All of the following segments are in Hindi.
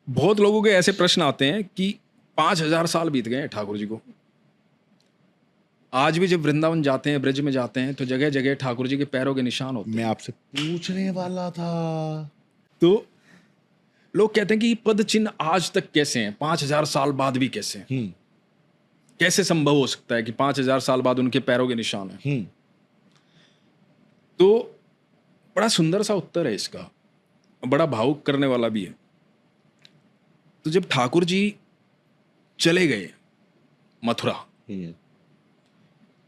बहुत लोगों के ऐसे प्रश्न आते हैं कि 5,000 साल बीत गए हैं ठाकुर जी को। आज भी जब वृंदावन जाते हैं, ब्रज में जाते हैं, तो जगह जगह ठाकुर जी के पैरों के निशान होते मैं हैं। आपसे पूछने वाला था। तो लोग कहते हैं कि पद चिन्ह आज तक कैसे हैं, 5,000 साल बाद भी कैसे हैं? कैसे संभव हो सकता है कि 5,000 साल बाद उनके पैरों के निशान हैं? तो बड़ा सुंदर सा उत्तर है इसका, बड़ा भावुक करने वाला भी है। तो जब ठाकुर जी चले गए मथुरा,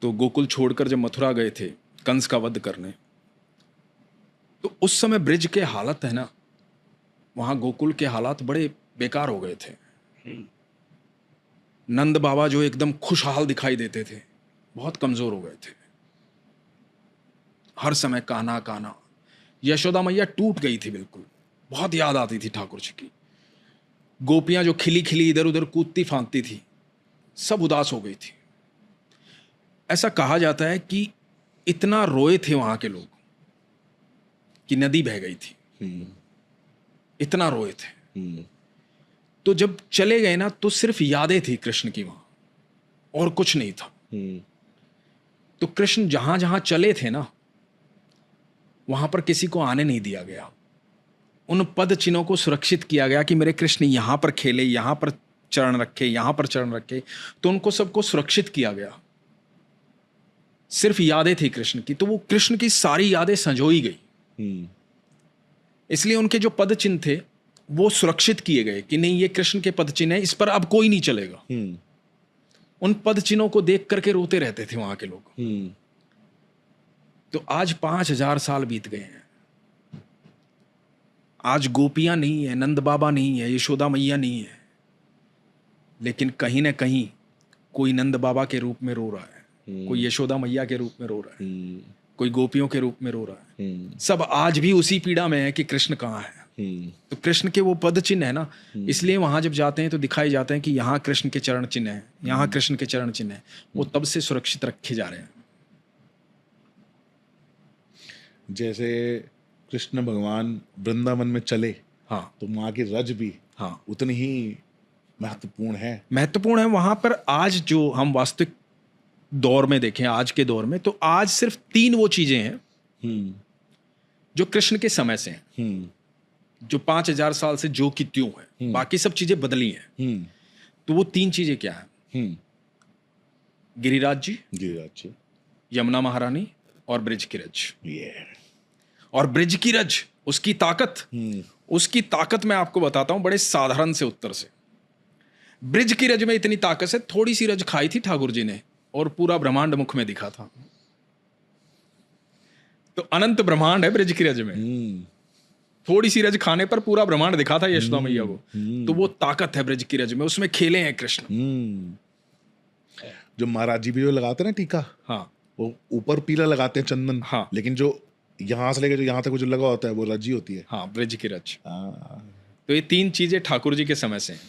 तो गोकुल छोड़कर जब मथुरा गए थे कंस का वध करने, तो उस समय ब्रिज के हालत है ना, वहां गोकुल के हालात बड़े बेकार हो गए थे। नंद बाबा जो एकदम खुशहाल दिखाई देते थे, बहुत कमजोर हो गए थे। हर समय कान्हा कान्हा। यशोदा मैया टूट गई थी बिल्कुल, बहुत याद आती थी ठाकुर जी की। गोपियां जो खिली खिली इधर उधर कूदती फांदती थी, सब उदास हो गई थी। ऐसा कहा जाता है कि इतना रोए थे वहां के लोग कि नदी बह गई थी, इतना रोए थे। तो जब चले गए ना, तो सिर्फ यादें थी कृष्ण की वहां, और कुछ नहीं था। तो कृष्ण जहां जहां चले थे ना, वहां पर किसी को आने नहीं दिया गया। उन पद चिन्हों को सुरक्षित किया गया कि मेरे कृष्ण यहां पर खेले, यहां पर चरण रखे, यहां पर चरण रखे। तो उनको सबको सुरक्षित किया गया। सिर्फ यादें थी कृष्ण की, तो वो कृष्ण की सारी यादें संजोई गई। इसलिए उनके जो पद चिन्ह थे वो सुरक्षित किए गए कि नहीं, ये कृष्ण के पद चिन्ह है, इस पर अब कोई नहीं चलेगा। उन पद चिन्हों को देख करके रोते रहते थे वहां के लोग। तो आज 5,000 साल बीत गए हैं। आज गोपियां नहीं है, नंद बाबा नहीं है, यशोदा मैया नहीं है, लेकिन कहीं ना कहीं कोई नंद बाबा के रूप में रो रहा है, कोई यशोदा मैया के रूप में रो रहा है, कोई गोपियों के रूप में रो रहा है। सब आज भी उसी पीड़ा में है कि कृष्ण कहाँ है। तो कृष्ण के वो पद चिन्ह है ना, इसलिए वहां जब जाते हैं तो दिखाई जाते हैं कि यहाँ कृष्ण के चरण चिन्ह है, यहाँ कृष्ण के चरण चिन्ह है। वो तब से सुरक्षित रखे जा रहे हैं। जैसे कृष्ण भगवान वृंदावन में चले, हाँ, तो वहाँ की रज भी हाँ उतनी ही महत्वपूर्ण है। महत्वपूर्ण है वहां पर। आज जो हम वास्तविक दौर में देखें, आज के दौर में, तो आज सिर्फ 3 वो चीजें हैं जो कृष्ण के समय से हैं, जो 5,000 साल से जो की त्यों है। बाकी सब चीजें बदली हैं। तो वो 3 चीजें क्या है? गिरिराज जी, यमुना महारानी और ब्रिज की रज। और ब्रिज की रज, उसकी ताकत मैं आपको बताता हूं बड़े साधारण से उत्तर से। ब्रिज की रज में इतनी ताकत है, थोड़ी सी रज खाई थी ठाकुर जी ने और पूरा ब्रह्मांड मुख में दिखा था। तो अनंत ब्रह्मांड है ब्रिज की रज में। थोड़ी सी रज खाने पर पूरा ब्रह्मांड दिखा था यशोदा मैया को। तो वो ताकत है ब्रिज की रज में, उसमें खेले हैं कृष्ण। जो महाराज जी भी जो लगाते हैं ना टीका, हाँ, वो ऊपर पीला लगाते हैं चंदन, हाँ, लेकिन जो यहाँ से लेकर जो यहाँ तक जो लगा होता है वो रजी होती है। हाँ, ब्रिज की रज। तो ये 3 चीजें ठाकुर जी के समय से हैं।